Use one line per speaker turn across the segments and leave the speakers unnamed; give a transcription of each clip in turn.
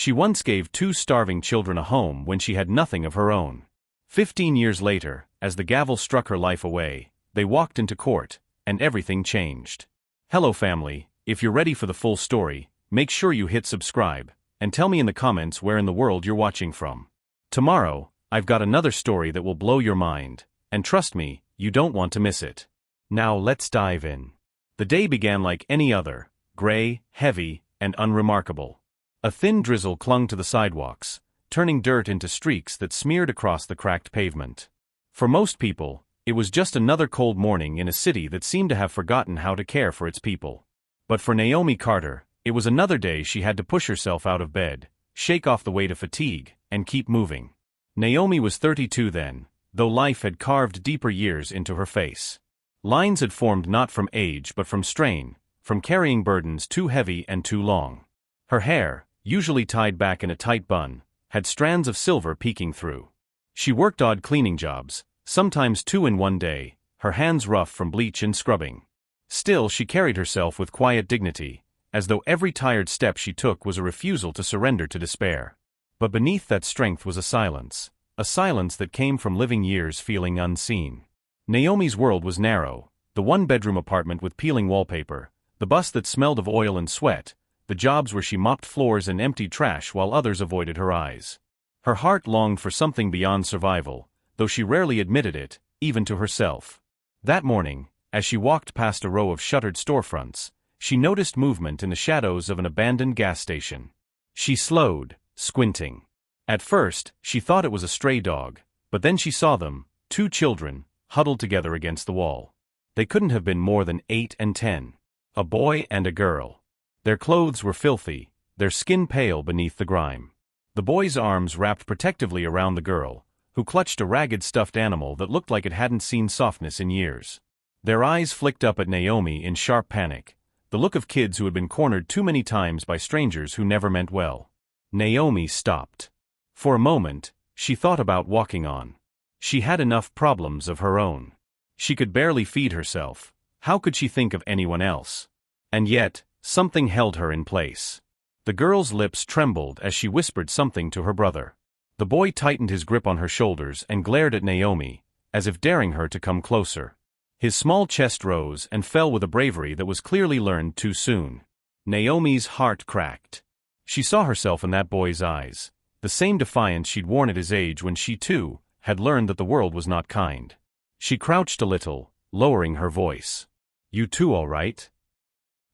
She once gave 2 starving children a home when she had nothing of her own. 15 years later, as the gavel struck her life away, they walked into court, and everything changed. Hello family, if you're ready for the full story, make sure you hit subscribe, and tell me in the comments where in the world you're watching from. Tomorrow, I've got another story that will blow your mind, and trust me, you don't want to miss it. Now let's dive in. The day began like any other, gray, heavy, and unremarkable. A thin drizzle clung to the sidewalks, turning dirt into streaks that smeared across the cracked pavement. For most people, it was just another cold morning in a city that seemed to have forgotten how to care for its people. But for Naomi Carter, it was another day she had to push herself out of bed, shake off the weight of fatigue, and keep moving. Naomi was 32 then, though life had carved deeper years into her face. Lines had formed not from age but from strain, from carrying burdens too heavy and too long. Her hair, usually tied back in a tight bun, had strands of silver peeking through. She worked odd cleaning jobs, sometimes 2 in one day, her hands rough from bleach and scrubbing. Still she carried herself with quiet dignity, as though every tired step she took was a refusal to surrender to despair. But beneath that strength was a silence that came from living years feeling unseen. Naomi's world was narrow, the one-bedroom apartment with peeling wallpaper, the bus that smelled of oil and sweat, the jobs where she mopped floors and emptied trash while others avoided her eyes. Her heart longed for something beyond survival, though she rarely admitted it, even to herself. That morning, as she walked past a row of shuttered storefronts, she noticed movement in the shadows of an abandoned gas station. She slowed, squinting. At first, she thought it was a stray dog, but then she saw them, 2 children, huddled together against the wall. They couldn't have been more than 8 and 10. A boy and a girl. Their clothes were filthy, their skin pale beneath the grime. The boy's arms wrapped protectively around the girl, who clutched a ragged stuffed animal that looked like it hadn't seen softness in years. Their eyes flicked up at Naomi in sharp panic, the look of kids who had been cornered too many times by strangers who never meant well. Naomi stopped. For a moment, she thought about walking on. She had enough problems of her own. She could barely feed herself. How could she think of anyone else? And yet, something held her in place. The girl's lips trembled as she whispered something to her brother. The boy tightened his grip on her shoulders and glared at Naomi, as if daring her to come closer. His small chest rose and fell with a bravery that was clearly learned too soon. Naomi's heart cracked. She saw herself in that boy's eyes, the same defiance she'd worn at his age when she, too, had learned that the world was not kind. She crouched a little, lowering her voice. "You too, all right?"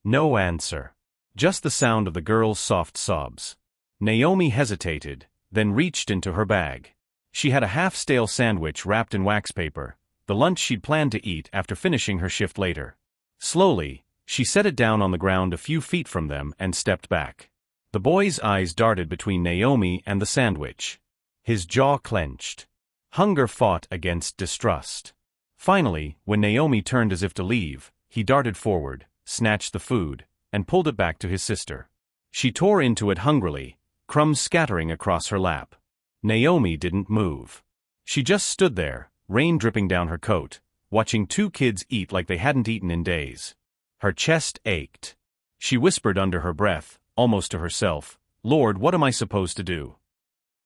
No answer. Just the sound of the girl's soft sobs. Naomi hesitated, then reached into her bag. She had a half-stale sandwich wrapped in wax paper, the lunch she'd planned to eat after finishing her shift later. Slowly, she set it down on the ground a few feet from them and stepped back. The boy's eyes darted between Naomi and the sandwich. His jaw clenched. Hunger fought against distrust. Finally, when Naomi turned as if to leave, he darted forward, snatched the food, and pulled it back to his sister. She tore into it hungrily, crumbs scattering across her lap. Naomi didn't move. She just stood there, rain dripping down her coat, watching 2 kids eat like they hadn't eaten in days. Her chest ached. She whispered under her breath, almost to herself, "Lord, what am I supposed to do?"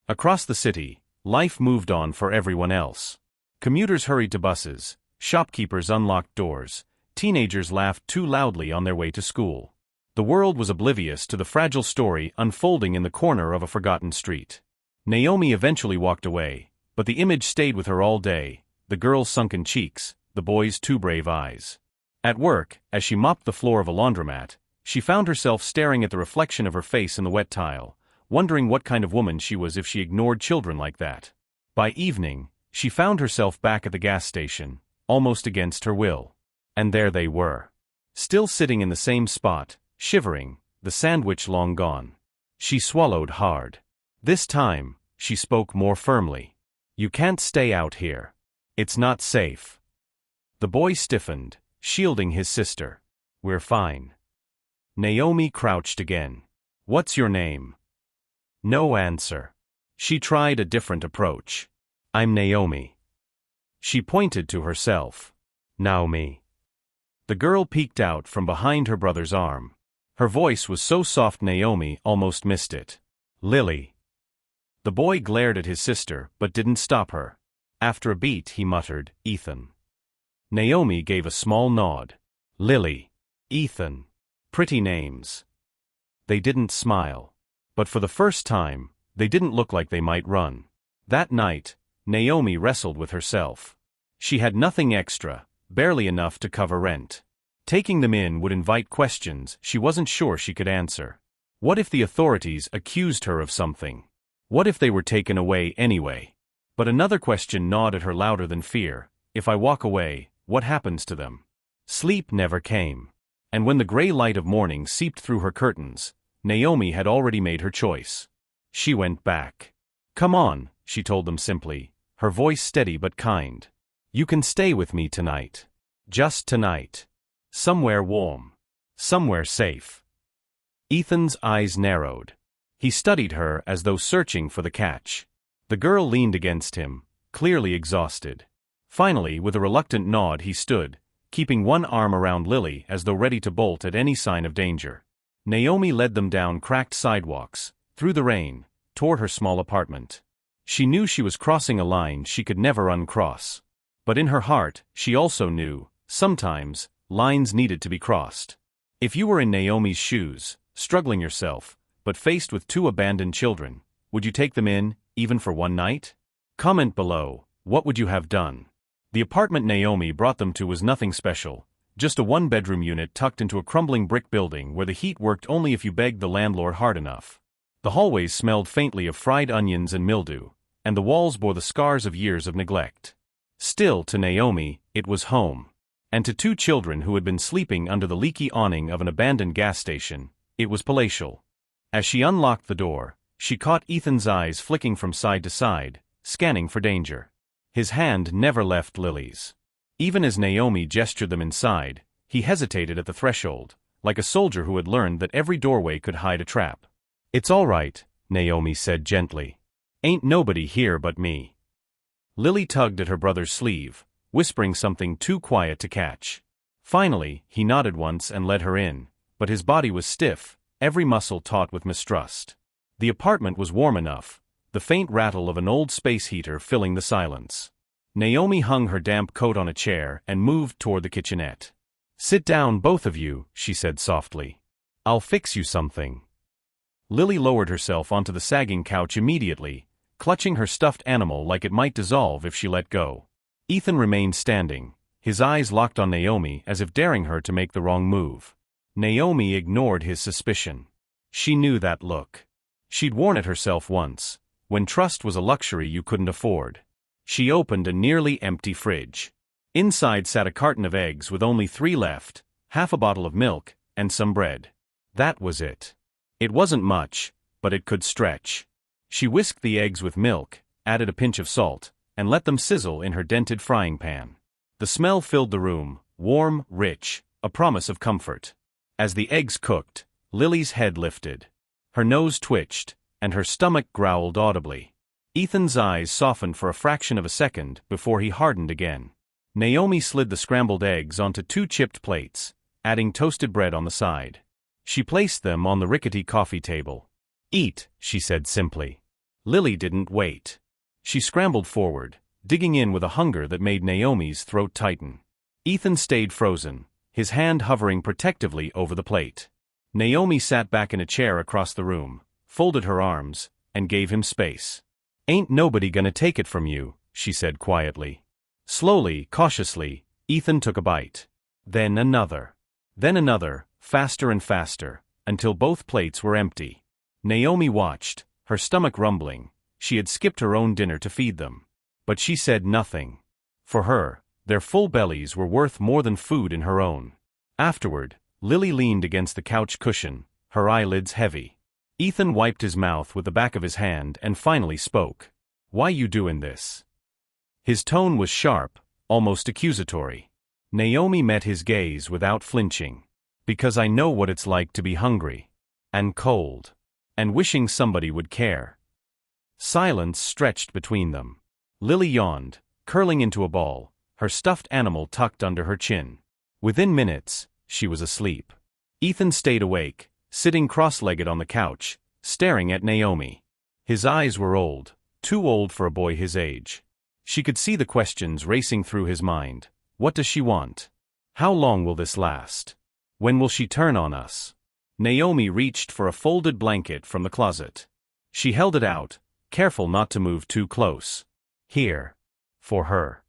Across the city, life moved on for everyone else. Commuters hurried to buses, shopkeepers unlocked doors, teenagers laughed too loudly on their way to school. The world was oblivious to the fragile story unfolding in the corner of a forgotten street. Naomi eventually walked away, but the image stayed with her all day, the girl's sunken cheeks, the boy's 2 brave eyes. At work, as she mopped the floor of a laundromat, she found herself staring at the reflection of her face in the wet tile, wondering what kind of woman she was if she ignored children like that. By evening, she found herself back at the gas station, almost against her will. And there they were. Still sitting in the same spot, shivering, the sandwich long gone. She swallowed hard. This time, she spoke more firmly. "You can't stay out here. It's not safe." The boy stiffened, shielding his sister. "We're fine." Naomi crouched again. "What's your name?" No answer. She tried a different approach. "I'm Naomi." She pointed to herself. "Naomi." The girl peeked out from behind her brother's arm. Her voice was so soft Naomi almost missed it. Lily. The boy glared at his sister but didn't stop her. After a beat he muttered, Ethan. Naomi gave a small nod. Lily. Ethan. Pretty names. They didn't smile. But for the first time, they didn't look like they might run. That night, Naomi wrestled with herself. She had nothing extra, barely enough to cover rent. Taking them in would invite questions she wasn't sure she could answer. What if the authorities accused her of something? What if they were taken away anyway? But another question gnawed at her louder than fear. If I walk away, what happens to them? Sleep never came. And when the gray light of morning seeped through her curtains, Naomi had already made her choice. She went back. Come on, she told them simply, her voice steady but kind. You can stay with me tonight. Just tonight. Somewhere warm. Somewhere safe. Ethan's eyes narrowed. He studied her as though searching for the catch. The girl leaned against him, clearly exhausted. Finally, with a reluctant nod he stood, keeping one arm around Lily as though ready to bolt at any sign of danger. Naomi led them down cracked sidewalks, through the rain, toward her small apartment. She knew she was crossing a line she could never uncross. But in her heart, she also knew, sometimes, lines needed to be crossed. If you were in Naomi's shoes, struggling yourself, but faced with 2 abandoned children, would you take them in, even for one night? Comment below, what would you have done? The apartment Naomi brought them to was nothing special, just a 1-bedroom unit tucked into a crumbling brick building where the heat worked only if you begged the landlord hard enough. The hallways smelled faintly of fried onions and mildew, and the walls bore the scars of years of neglect. Still, to Naomi, it was home. And to 2 children who had been sleeping under the leaky awning of an abandoned gas station, it was palatial. As she unlocked the door, she caught Ethan's eyes flicking from side to side, scanning for danger. His hand never left Lily's. Even as Naomi gestured them inside, he hesitated at the threshold, like a soldier who had learned that every doorway could hide a trap. It's all right, Naomi said gently. Ain't nobody here but me. Lily tugged at her brother's sleeve, whispering something too quiet to catch. Finally, he nodded once and led her in, but his body was stiff, every muscle taut with mistrust. The apartment was warm enough, the faint rattle of an old space heater filling the silence. Naomi hung her damp coat on a chair and moved toward the kitchenette. Sit down, both of you, she said softly. I'll fix you something. Lily lowered herself onto the sagging couch immediately, clutching her stuffed animal like it might dissolve if she let go. Ethan remained standing, his eyes locked on Naomi as if daring her to make the wrong move. Naomi ignored his suspicion. She knew that look. She'd worn it herself once, when trust was a luxury you couldn't afford. She opened a nearly empty fridge. Inside sat a carton of eggs with only 3 left, half a bottle of milk, and some bread. That was it. It wasn't much, but it could stretch. She whisked the eggs with milk, added a pinch of salt, and let them sizzle in her dented frying pan. The smell filled the room, warm, rich, a promise of comfort. As the eggs cooked, Lily's head lifted. Her nose twitched, and her stomach growled audibly. Ethan's eyes softened for a fraction of a second before he hardened again. Naomi slid the scrambled eggs onto 2 chipped plates, adding toasted bread on the side. She placed them on the rickety coffee table. Eat, she said simply. Lily didn't wait. She scrambled forward, digging in with a hunger that made Naomi's throat tighten. Ethan stayed frozen, his hand hovering protectively over the plate. Naomi sat back in a chair across the room, folded her arms, and gave him space. Ain't nobody gonna take it from you, she said quietly. Slowly, cautiously, Ethan took a bite. Then another. Then another, faster and faster, until both plates were empty. Naomi watched, her stomach rumbling. She had skipped her own dinner to feed them. But she said nothing. For her, their full bellies were worth more than food in her own. Afterward, Lily leaned against the couch cushion, her eyelids heavy. Ethan wiped his mouth with the back of his hand and finally spoke. Why you doing this? His tone was sharp, almost accusatory. Naomi met his gaze without flinching. Because I know what it's like to be hungry. And cold. And wishing somebody would care. Silence stretched between them. Lily yawned, curling into a ball, her stuffed animal tucked under her chin. Within minutes, she was asleep. Ethan stayed awake, sitting cross-legged on the couch, staring at Naomi. His eyes were old, too old for a boy his age. She could see the questions racing through his mind. What does she want? How long will this last? When will she turn on us? Naomi reached for a folded blanket from the closet. She held it out, careful not to move too close. Here. For her.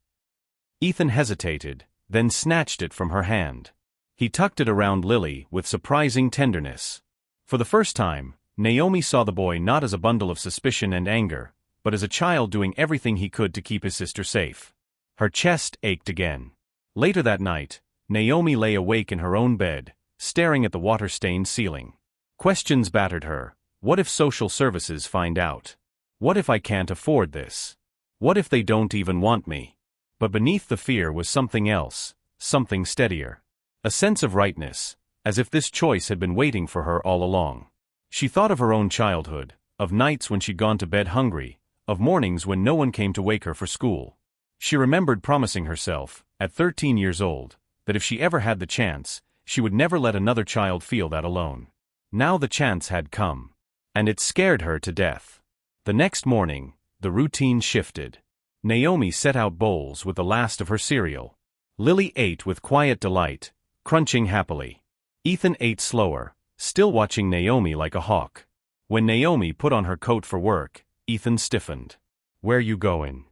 Ethan hesitated, then snatched it from her hand. He tucked it around Lily with surprising tenderness. For the first time, Naomi saw the boy not as a bundle of suspicion and anger, but as a child doing everything he could to keep his sister safe. Her chest ached again. Later that night, Naomi lay awake in her own bed, staring at the water-stained ceiling. Questions battered her. What if social services find out? What if I can't afford this? What if they don't even want me? But beneath the fear was something else, something steadier. A sense of rightness, as if this choice had been waiting for her all along. She thought of her own childhood, of nights when she'd gone to bed hungry, of mornings when no one came to wake her for school. She remembered promising herself, at 13 years old, that if she ever had the chance, she would never let another child feel that alone. Now the chance had come. And it scared her to death. The next morning, the routine shifted. Naomi set out bowls with the last of her cereal. Lily ate with quiet delight, crunching happily. Ethan ate slower, still watching Naomi like a hawk. When Naomi put on her coat for work, Ethan stiffened. Where you going?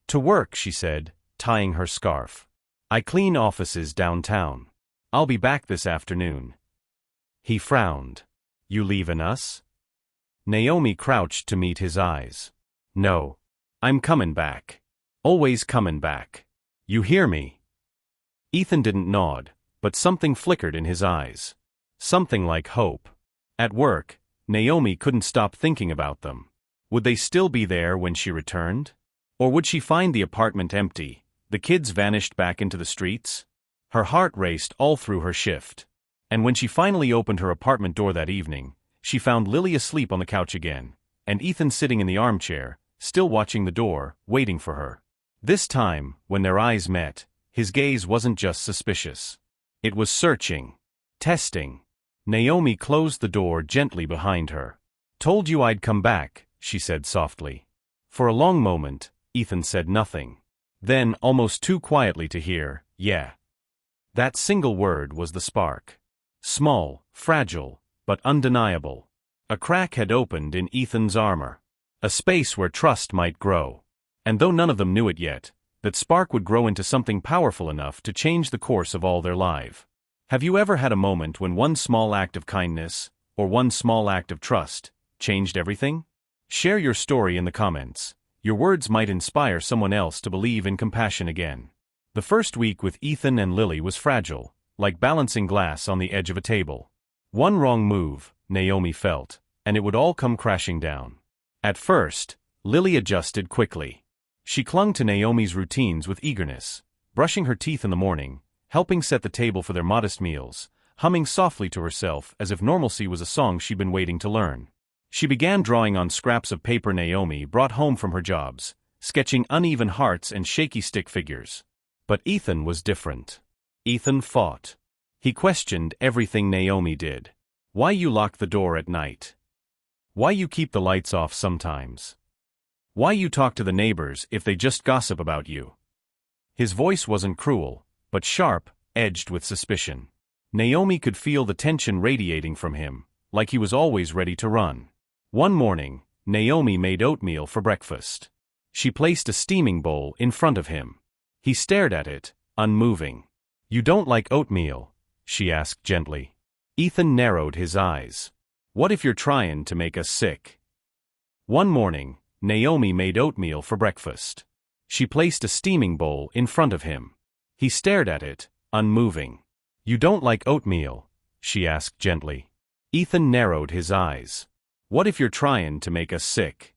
To work, she said, tying her scarf. I clean offices downtown. I'll be back this afternoon. He frowned. You leavin' us? Naomi crouched to meet his eyes. No. I'm comin' back. Always comin' back. You hear me? Ethan didn't nod, but something flickered in his eyes. Something like hope. At work, Naomi couldn't stop thinking about them. Would they still be there when she returned? Or would she find the apartment empty, the kids vanished back into the streets? Her heart raced all through her shift. And when she finally opened her apartment door that evening, she found Lily asleep on the couch again, and Ethan sitting in the armchair, still watching the door, waiting for her. This time, when their eyes met, his gaze wasn't just suspicious. It was searching. Testing. Naomi closed the door gently behind her. Told you I'd come back, she said softly. For a long moment, Ethan said nothing. Then, almost too quietly to hear, yeah. That single word was the spark. Small, fragile, but undeniable. A crack had opened in Ethan's armor. A space where trust might grow. And though none of them knew it yet, that spark would grow into something powerful enough to change the course of all their life. Have you ever had a moment when one small act of kindness, or one small act of trust, changed everything? Share your story in the comments. Your words might inspire someone else to believe in compassion again. The first week with Ethan and Lily was fragile, like balancing glass on the edge of a table. One wrong move, Naomi felt, and it would all come crashing down. At first, Lily adjusted quickly. She clung to Naomi's routines with eagerness, brushing her teeth in the morning, helping set the table for their modest meals, humming softly to herself as if normalcy was a song she'd been waiting to learn. She began drawing on scraps of paper Naomi brought home from her jobs, sketching uneven hearts and shaky stick figures. But Ethan was different. Ethan fought. He questioned everything Naomi did. Why you lock the door at night? Why you keep the lights off sometimes? Why you talk to the neighbors if they just gossip about you? His voice wasn't cruel, but sharp, edged with suspicion. Naomi could feel the tension radiating from him, like he was always ready to run. One morning, Naomi made oatmeal for breakfast. She placed a steaming bowl in front of him. He stared at it, unmoving. You don't like oatmeal? She asked gently. Ethan narrowed his eyes. What if you're trying to make us sick? One morning, Naomi made oatmeal for breakfast. She placed a steaming bowl in front of him. He stared at it, unmoving. You don't like oatmeal? She asked gently. Ethan narrowed his eyes. What if you're trying to make us sick?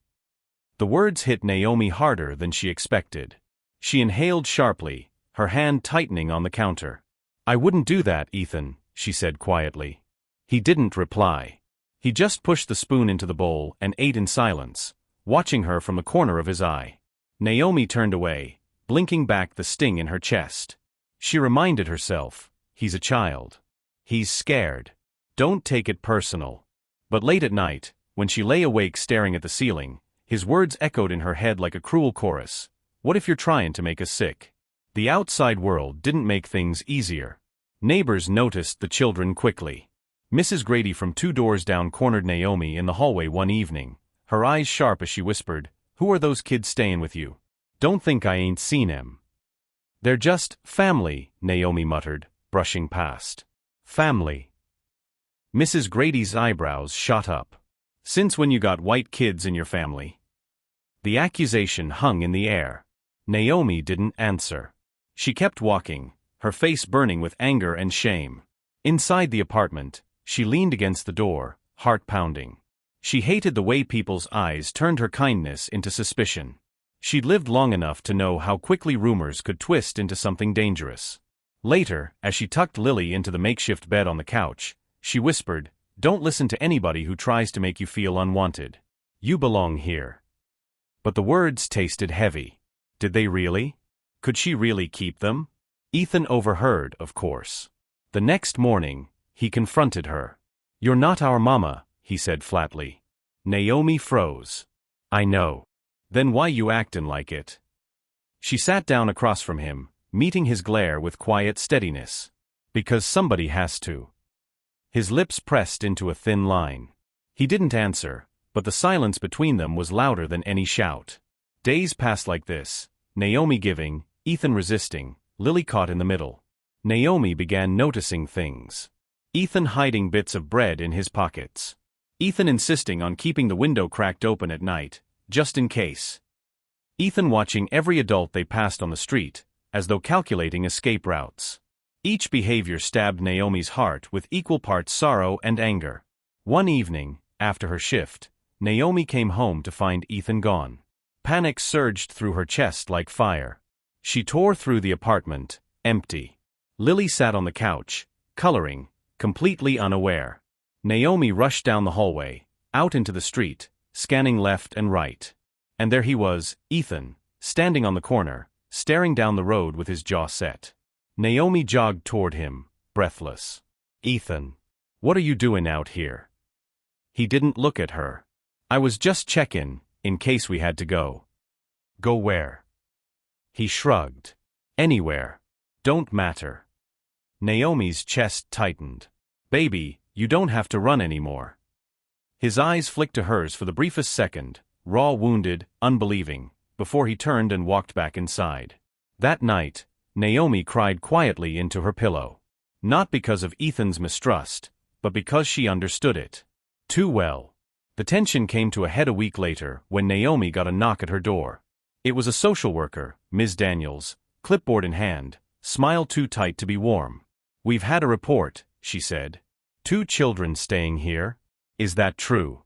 The words hit Naomi harder than she expected. She inhaled sharply, her hand tightening on the counter. I wouldn't do that, Ethan, she said quietly. He didn't reply. He just pushed the spoon into the bowl and ate in silence, watching her from the corner of his eye. Naomi turned away, blinking back the sting in her chest. She reminded herself, he's a child. He's scared. Don't take it personal. But late at night, when she lay awake staring at the ceiling, his words echoed in her head like a cruel chorus. What if you're trying to make us sick? The outside world didn't make things easier. Neighbors noticed the children quickly. Mrs. Grady from 2 doors down cornered Naomi in the hallway one evening, her eyes sharp as she whispered, "Who are those kids staying with you? Don't think I ain't seen 'em." "They're just family," Naomi muttered, brushing past. "Family." Mrs. Grady's eyebrows shot up. "Since when you got white kids in your family?" The accusation hung in the air. Naomi didn't answer. She kept walking, her face burning with anger and shame. Inside the apartment, she leaned against the door, heart pounding. She hated the way people's eyes turned her kindness into suspicion. She'd lived long enough to know how quickly rumors could twist into something dangerous. Later, as she tucked Lily into the makeshift bed on the couch, she whispered, "Don't listen to anybody who tries to make you feel unwanted. You belong here." But the words tasted heavy. Did they really? Could she really keep them? Ethan overheard, of course. The next morning, he confronted her. "You're not our mama," he said flatly. Naomi froze. "I know. Then why you actin' like it?" She sat down across from him, meeting his glare with quiet steadiness. "Because somebody has to." His lips pressed into a thin line. He didn't answer, but the silence between them was louder than any shout. Days passed like this, Naomi giving, Ethan resisting, Lily caught in the middle. Naomi began noticing things. Ethan hiding bits of bread in his pockets. Ethan insisting on keeping the window cracked open at night, just in case. Ethan watching every adult they passed on the street, as though calculating escape routes. Each behavior stabbed Naomi's heart with equal parts sorrow and anger. One evening, after her shift, Naomi came home to find Ethan gone. Panic surged through her chest like fire. She tore through the apartment, empty. Lily sat on the couch, coloring, completely unaware. Naomi rushed down the hallway, out into the street, scanning left and right. And there he was, Ethan, standing on the corner, staring down the road with his jaw set. Naomi jogged toward him, breathless. "Ethan, what are you doing out here?" He didn't look at her. "I was just checking, in case we had to go." "Go where?" He shrugged. "Anywhere. Don't matter." Naomi's chest tightened. "Baby, you don't have to run anymore." His eyes flicked to hers for the briefest second, raw, wounded, unbelieving, before he turned and walked back inside. That night, Naomi cried quietly into her pillow. Not because of Ethan's mistrust, but because she understood it too well. The tension came to a head a week later when Naomi got a knock at her door. It was a social worker, Ms. Daniels, clipboard in hand, smile too tight to be warm. "We've had a report," she said. "2 children staying here. Is that true?"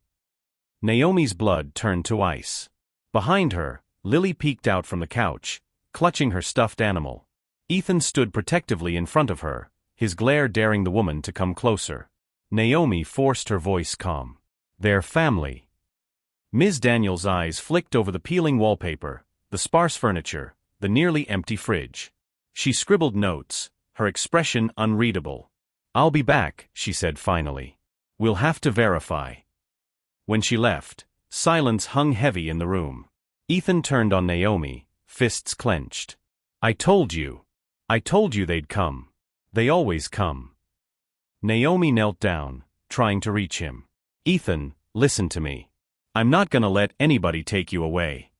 Naomi's blood turned to ice. Behind her, Lily peeked out from the couch, clutching her stuffed animal. Ethan stood protectively in front of her, his glare daring the woman to come closer. Naomi forced her voice calm. "They're family." Ms. Daniels' eyes flicked over the peeling wallpaper, the sparse furniture, the nearly empty fridge. She scribbled notes, her expression unreadable. "I'll be back," she said finally. "We'll have to verify." When she left, silence hung heavy in the room. Ethan turned on Naomi, fists clenched. I told you they'd come. They always come." Naomi knelt down, trying to reach him. "Ethan, listen to me. I'm not gonna let anybody take you away.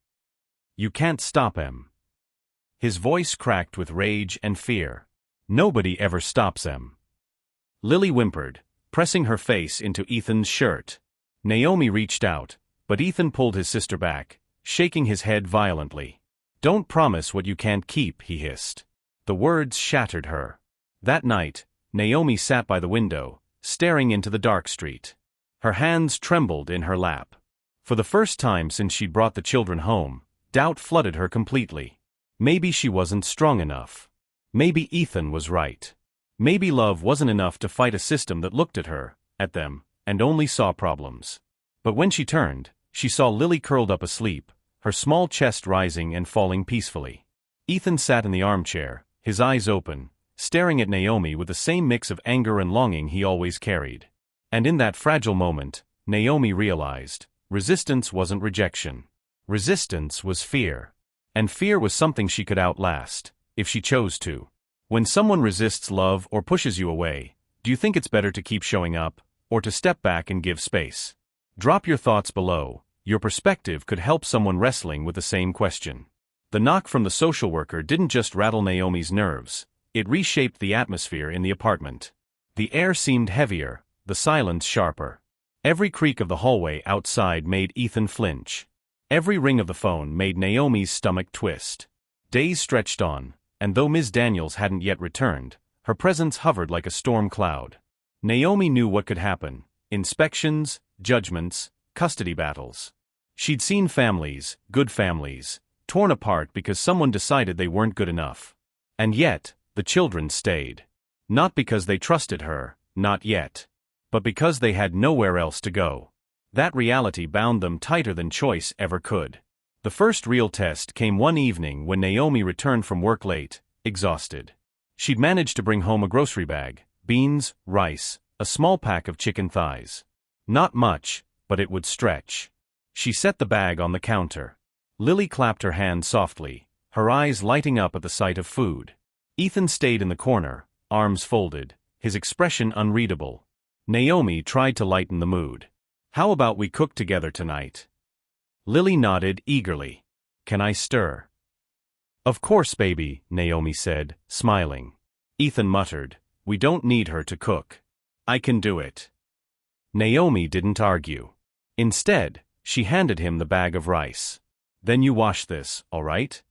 You can't stop him." His voice cracked with rage and fear. "Nobody ever stops him." Lily whimpered, pressing her face into Ethan's shirt. Naomi reached out, but Ethan pulled his sister back, shaking his head violently. "Don't promise what you can't keep," he hissed. The words shattered her. That night, Naomi sat by the window, staring into the dark street. Her hands trembled in her lap. For the first time since she'd brought the children home, doubt flooded her completely. Maybe she wasn't strong enough. Maybe Ethan was right. Maybe love wasn't enough to fight a system that looked at her, at them, and only saw problems. But when she turned, she saw Lily curled up asleep, her small chest rising and falling peacefully. Ethan sat in the armchair, his eyes open, staring at Naomi with the same mix of anger and longing he always carried. And in that fragile moment, Naomi realized, resistance wasn't rejection. Resistance was fear. And fear was something she could outlast, if she chose to. When someone resists love or pushes you away, do you think it's better to keep showing up, or to step back and give space? Drop your thoughts below. Your perspective could help someone wrestling with the same question. The knock from the social worker didn't just rattle Naomi's nerves, it reshaped the atmosphere in the apartment. The air seemed heavier, the silence sharper. Every creak of the hallway outside made Ethan flinch. Every ring of the phone made Naomi's stomach twist. Days stretched on, and though Ms. Daniels hadn't yet returned, her presence hovered like a storm cloud. Naomi knew what could happen: inspections, judgments, custody battles. She'd seen families, good families, torn apart because someone decided they weren't good enough. And yet, the children stayed. Not because they trusted her, not yet. But because they had nowhere else to go. That reality bound them tighter than choice ever could. The first real test came one evening when Naomi returned from work late, exhausted. She'd managed to bring home a grocery bag, beans, rice, a small pack of chicken thighs. Not much, but it would stretch. She set the bag on the counter. Lily clapped her hands softly, her eyes lighting up at the sight of food. Ethan stayed in the corner, arms folded, his expression unreadable. Naomi tried to lighten the mood. "How about we cook together tonight?" Lily nodded eagerly. "Can I stir?" "Of course, baby," Naomi said, smiling. Ethan muttered, "We don't need her to cook. I can do it." Naomi didn't argue. Instead, she handed him the bag of rice. "Then you wash this, all right?"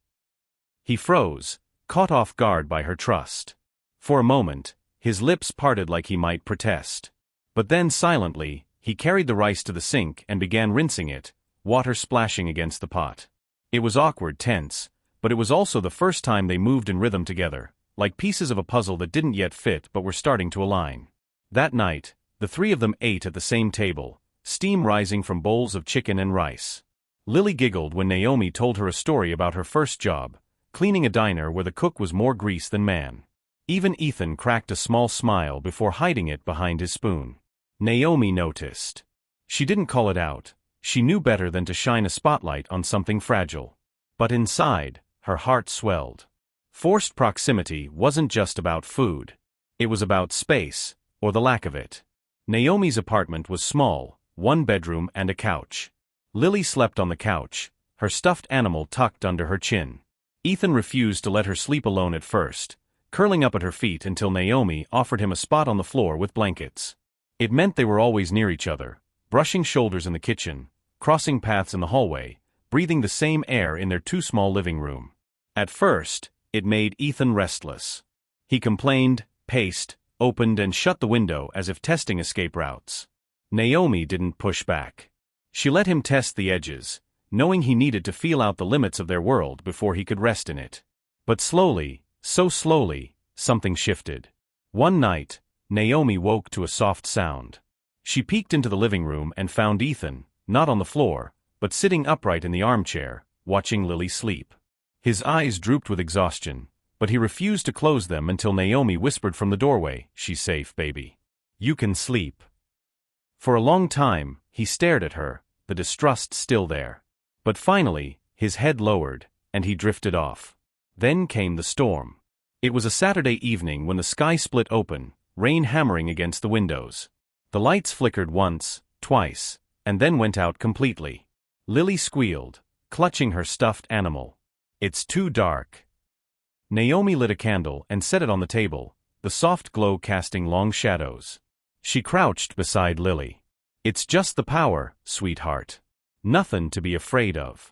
He froze, caught off guard by her trust. For a moment, his lips parted like he might protest. But then silently, he carried the rice to the sink and began rinsing it, water splashing against the pot. It was awkward, tense, but it was also the first time they moved in rhythm together, like pieces of a puzzle that didn't yet fit but were starting to align. That night, the three of them ate at the same table, steam rising from bowls of chicken and rice. Lily giggled when Naomi told her a story about her first job, cleaning a diner where the cook was more grease than man. Even Ethan cracked a small smile before hiding it behind his spoon. Naomi noticed. She didn't call it out. She knew better than to shine a spotlight on something fragile. But inside, her heart swelled. Forced proximity wasn't just about food. It was about space, or the lack of it. Naomi's apartment was small, one bedroom and a couch. Lily slept on the couch, her stuffed animal tucked under her chin. Ethan refused to let her sleep alone at first, curling up at her feet until Naomi offered him a spot on the floor with blankets. It meant they were always near each other, brushing shoulders in the kitchen, crossing paths in the hallway, breathing the same air in their too small living room. At first, it made Ethan restless. He complained, paced, opened and shut the window as if testing escape routes. Naomi didn't push back. She let him test the edges, knowing he needed to feel out the limits of their world before he could rest in it. But slowly, so slowly, something shifted. One night, Naomi woke to a soft sound. She peeked into the living room and found Ethan, not on the floor, but sitting upright in the armchair, watching Lily sleep. His eyes drooped with exhaustion, but he refused to close them until Naomi whispered from the doorway, "She's safe, baby. You can sleep." For a long time, he stared at her, the distrust still there. But finally, his head lowered, and he drifted off. Then came the storm. It was a Saturday evening when the sky split open, rain hammering against the windows. The lights flickered once, twice, and then went out completely. Lily squealed, clutching her stuffed animal. "It's too dark." Naomi lit a candle and set it on the table, the soft glow casting long shadows. She crouched beside Lily. "It's just the power, sweetheart. Nothing to be afraid of."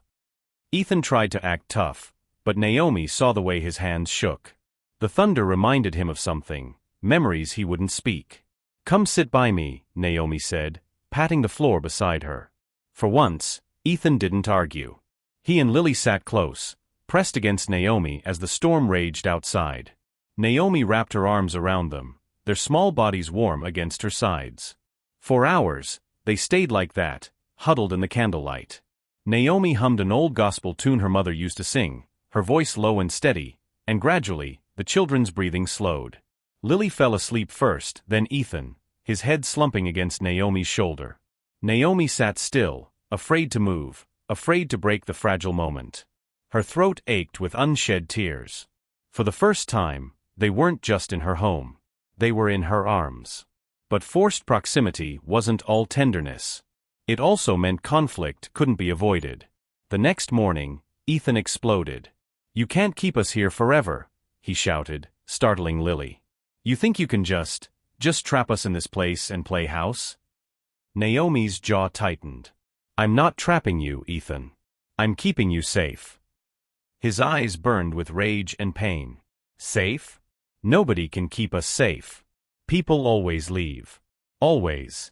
Ethan tried to act tough, but Naomi saw the way his hands shook. The thunder reminded him of something, memories he wouldn't speak. "Come sit by me," Naomi said, patting the floor beside her. For once, Ethan didn't argue. He and Lily sat close, pressed against Naomi as the storm raged outside. Naomi wrapped her arms around them, their small bodies warm against her sides. For hours, they stayed like that, huddled in the candlelight. Naomi hummed an old gospel tune her mother used to sing, her voice low and steady, and gradually, the children's breathing slowed. Lily fell asleep first, then Ethan, his head slumping against Naomi's shoulder. Naomi sat still, afraid to move, afraid to break the fragile moment. Her throat ached with unshed tears. For the first time, they weren't just in her home. They were in her arms. But forced proximity wasn't all tenderness. It also meant conflict couldn't be avoided. The next morning, Ethan exploded. "You can't keep us here forever," he shouted, startling Lily. "You think you can just trap us in this place and play house?" Naomi's jaw tightened. "I'm not trapping you, Ethan. I'm keeping you safe." His eyes burned with rage and pain. "Safe? Nobody can keep us safe. People always leave. Always."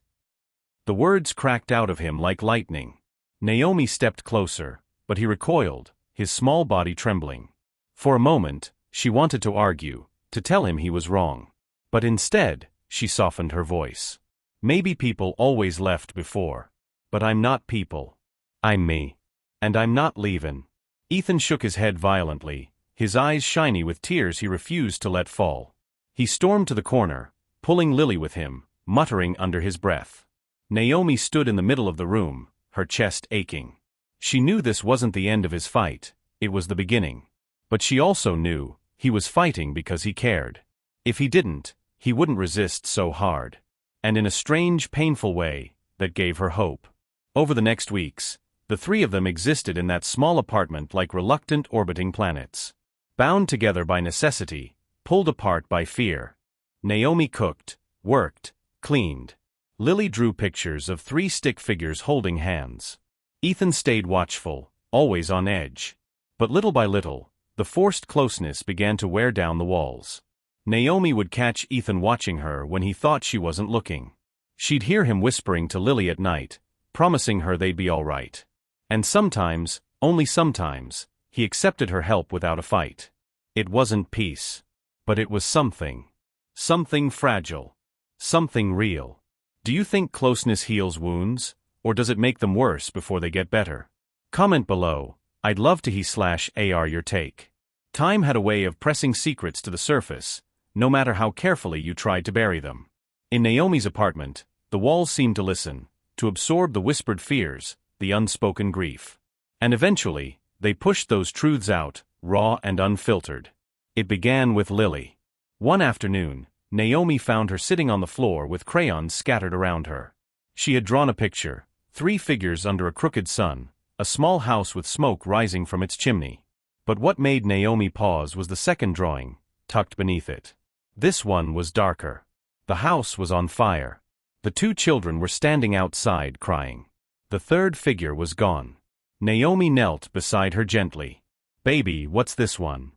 The words cracked out of him like lightning. Naomi stepped closer, but he recoiled, his small body trembling. For a moment, she wanted to argue, to tell him he was wrong. But instead, she softened her voice. "Maybe people always left before. But I'm not people. I'm me. And I'm not leavin'." Ethan shook his head violently, his eyes shiny with tears he refused to let fall. He stormed to the corner, pulling Lily with him, muttering under his breath. Naomi stood in the middle of the room, her chest aching. She knew this wasn't the end of his fight, it was the beginning. But she also knew he was fighting because he cared. If he didn't, he wouldn't resist so hard. And in a strange, painful way, that gave her hope. Over the next weeks, the three of them existed in that small apartment like reluctant orbiting planets. Bound together by necessity, pulled apart by fear. Naomi cooked, worked, cleaned. Lily drew pictures of three stick figures holding hands. Ethan stayed watchful, always on edge. But little by little, the forced closeness began to wear down the walls. Naomi would catch Ethan watching her when he thought she wasn't looking. She'd hear him whispering to Lily at night, promising her they'd be all right. And sometimes, only sometimes, he accepted her help without a fight. It wasn't peace. But it was something. Something fragile. Something real. Do you think closeness heals wounds, or does it make them worse before they get better? Comment below. I'd love to hear your take. Time had a way of pressing secrets to the surface, no matter how carefully you tried to bury them. In Naomi's apartment, the walls seemed to listen, to absorb the whispered fears, the unspoken grief. And eventually, they pushed those truths out, raw and unfiltered. It began with Lily. One afternoon, Naomi found her sitting on the floor with crayons scattered around her. She had drawn a picture, three figures under a crooked sun, a small house with smoke rising from its chimney. But what made Naomi pause was the second drawing, tucked beneath it. This one was darker. The house was on fire. The two children were standing outside crying. The third figure was gone. Naomi knelt beside her gently. "Baby, what's this one?"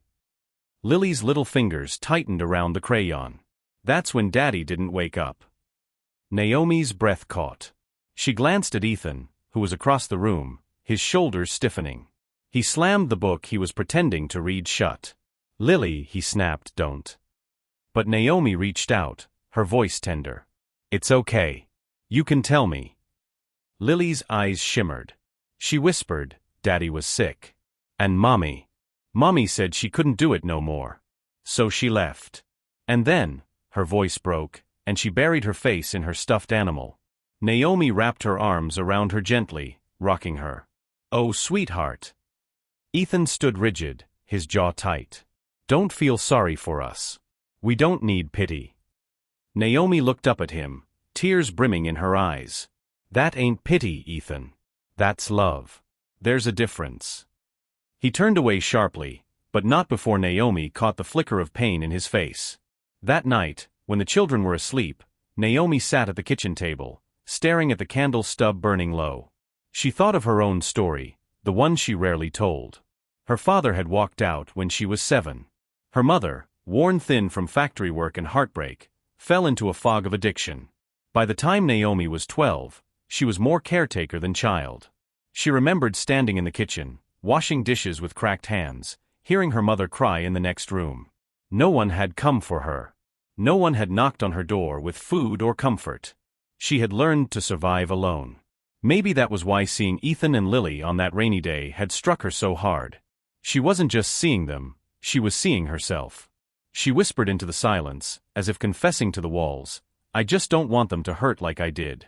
Lily's little fingers tightened around the crayon. "That's when Daddy didn't wake up." Naomi's breath caught. She glanced at Ethan, who was across the room, his shoulders stiffening. He slammed the book he was pretending to read shut. "Lily," he snapped, "don't." But Naomi reached out, her voice tender. "It's okay. You can tell me." Lily's eyes shimmered. She whispered, "Daddy was sick. And Mommy said she couldn't do it no more. So she left." And then, her voice broke, and she buried her face in her stuffed animal. Naomi wrapped her arms around her gently, rocking her. "Oh, sweetheart." Ethan stood rigid, his jaw tight. "Don't feel sorry for us. We don't need pity." Naomi looked up at him, tears brimming in her eyes. "That ain't pity, Ethan. That's love. There's a difference." He turned away sharply, but not before Naomi caught the flicker of pain in his face. That night, when the children were asleep, Naomi sat at the kitchen table, staring at the candle stub burning low. She thought of her own story, the one she rarely told. Her father had walked out when she was 7. Her mother, worn thin from factory work and heartbreak, fell into a fog of addiction. By the time Naomi was 12, she was more caretaker than child. She remembered standing in the kitchen, washing dishes with cracked hands, hearing her mother cry in the next room. No one had come for her. No one had knocked on her door with food or comfort. She had learned to survive alone. Maybe that was why seeing Ethan and Lily on that rainy day had struck her so hard. She wasn't just seeing them, she was seeing herself. She whispered into the silence, as if confessing to the walls, "I just don't want them to hurt like I did."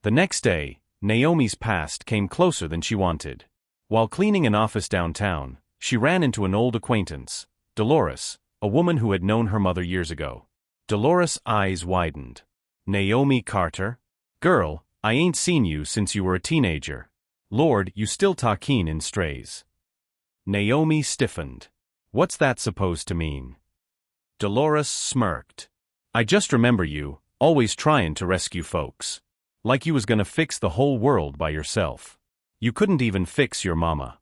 The next day, Naomi's past came closer than she wanted. While cleaning an office downtown, she ran into an old acquaintance, Dolores, a woman who had known her mother years ago. Dolores' eyes widened. Naomi Carter? Girl, I ain't seen you since you were a teenager. Lord, you still talkin' in strays. Naomi stiffened. What's that supposed to mean? Dolores smirked. I just remember you, always tryin' to rescue folks. Like you was gonna fix the whole world by yourself. You couldn't even fix your mama.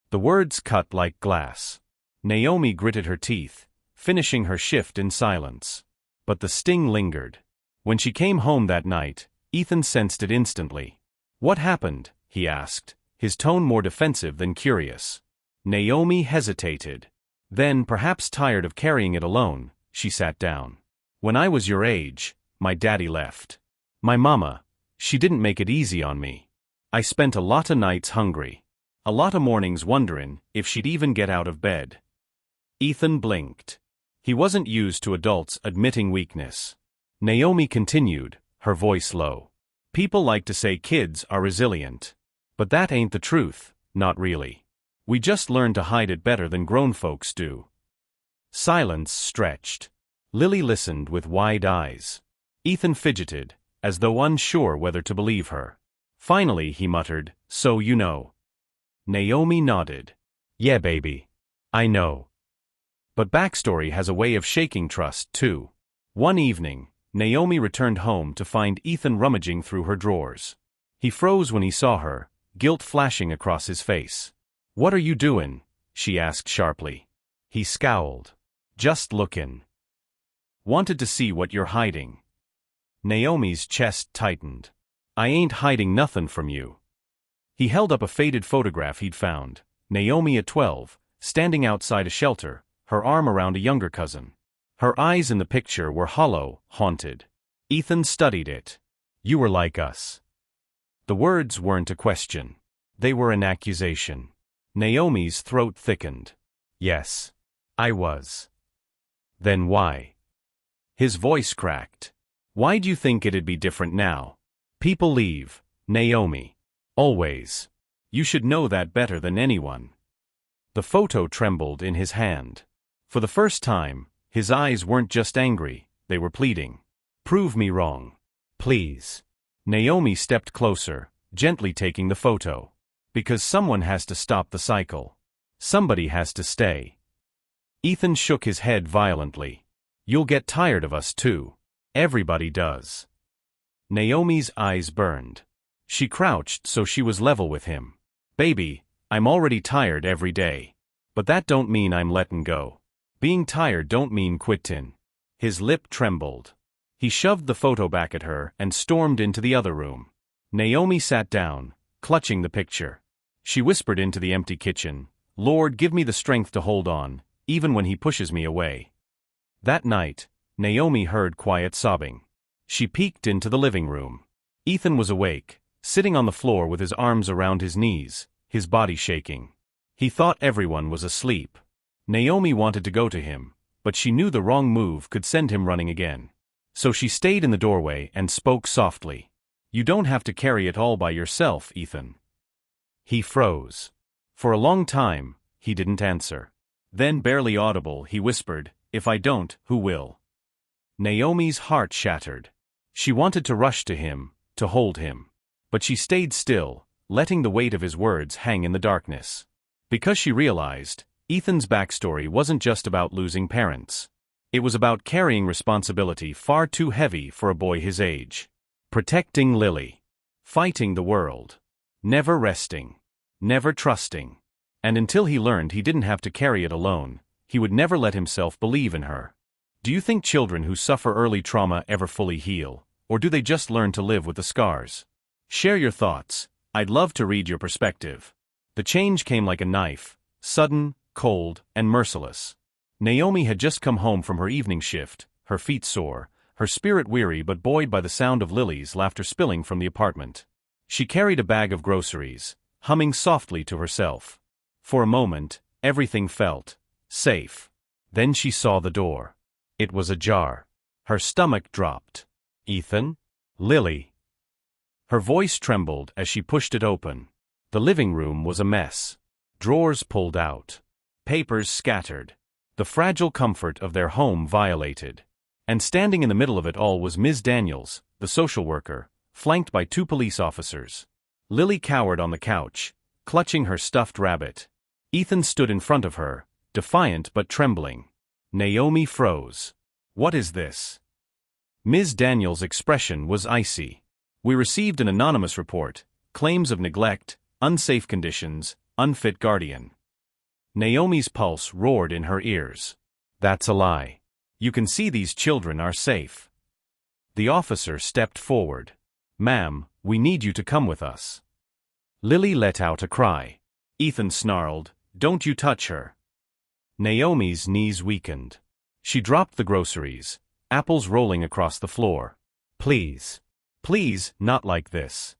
The words cut like glass. Naomi gritted her teeth, finishing her shift in silence. But the sting lingered. When she came home that night, Ethan sensed it instantly. What happened? He asked, his tone more defensive than curious. Naomi hesitated. Then, perhaps tired of carrying it alone, she sat down. When I was your age, my daddy left. My mama, she didn't make it easy on me. I spent a lot of nights hungry. A lot of mornings wonderin' if she'd even get out of bed. Ethan blinked. He wasn't used to adults admitting weakness. Naomi continued, her voice low. People like to say kids are resilient. But that ain't the truth, not really. We just learn to hide it better than grown folks do. Silence stretched. Lily listened with wide eyes. Ethan fidgeted, as though unsure whether to believe her. Finally he muttered, so you know. Naomi nodded. Yeah, baby. I know. But backstory has a way of shaking trust, too. One evening, Naomi returned home to find Ethan rummaging through her drawers. He froze when he saw her, guilt flashing across his face. What are you doing? She asked sharply. He scowled. Just lookin'. Wanted to see what you're hiding. Naomi's chest tightened. I ain't hiding nothin' from you. He held up a faded photograph he'd found, Naomi at 12, standing outside a shelter, her arm around a younger cousin. Her eyes in the picture were hollow, haunted. Ethan studied it. You were like us. The words weren't a question. They were an accusation. Naomi's throat thickened. Yes. I was. Then why? His voice cracked. Why'd you think it'd be different now? People leave, Naomi. Always. You should know that better than anyone. The photo trembled in his hand. For the first time, his eyes weren't just angry, they were pleading. Prove me wrong. Please. Naomi stepped closer, gently taking the photo. Because someone has to stop the cycle. Somebody has to stay. Ethan shook his head violently. You'll get tired of us too. Everybody does. Naomi's eyes burned. She crouched so she was level with him. Baby, I'm already tired every day. But that don't mean I'm lettin' go. Being tired don't mean quittin'. His lip trembled. He shoved the photo back at her and stormed into the other room. Naomi sat down, clutching the picture. She whispered into the empty kitchen, Lord, give me the strength to hold on, even when he pushes me away. That night, Naomi heard quiet sobbing. She peeked into the living room. Ethan was awake, sitting on the floor with his arms around his knees, his body shaking. He thought everyone was asleep. Naomi wanted to go to him, but she knew the wrong move could send him running again. So she stayed in the doorway and spoke softly. You don't have to carry it all by yourself, Ethan. He froze. For a long time, he didn't answer. Then, barely audible, he whispered, If I don't, who will? Naomi's heart shattered. She wanted to rush to him, to hold him. But she stayed still, letting the weight of his words hang in the darkness. Because she realized, Ethan's backstory wasn't just about losing parents. It was about carrying responsibility far too heavy for a boy his age. Protecting Lily. Fighting the world. Never resting. Never trusting. And until he learned he didn't have to carry it alone, he would never let himself believe in her. Do you think children who suffer early trauma ever fully heal, or do they just learn to live with the scars? Share your thoughts. I'd love to read your perspective. The change came like a knife, sudden, cold, and merciless. Naomi had just come home from her evening shift, her feet sore, her spirit weary but buoyed by the sound of Lily's laughter spilling from the apartment. She carried a bag of groceries, humming softly to herself. For a moment, everything felt safe. Then she saw the door. It was ajar. Her stomach dropped. Ethan? Lily? Her voice trembled as she pushed it open. The living room was a mess. Drawers pulled out. Papers scattered. The fragile comfort of their home violated. And standing in the middle of it all was Ms. Daniels, the social worker, flanked by 2 police officers. Lily cowered on the couch, clutching her stuffed rabbit. Ethan stood in front of her, defiant but trembling. Naomi froze. "What is this?" Ms. Daniels' expression was icy. "We received an anonymous report, claims of neglect, unsafe conditions, unfit guardian." Naomi's pulse roared in her ears. "That's a lie. You can see these children are safe." The officer stepped forward. "Ma'am, we need you to come with us." Lily let out a cry. Ethan snarled, "Don't you touch her." Naomi's knees weakened. She dropped the groceries, apples rolling across the floor. "Please. Please, not like this."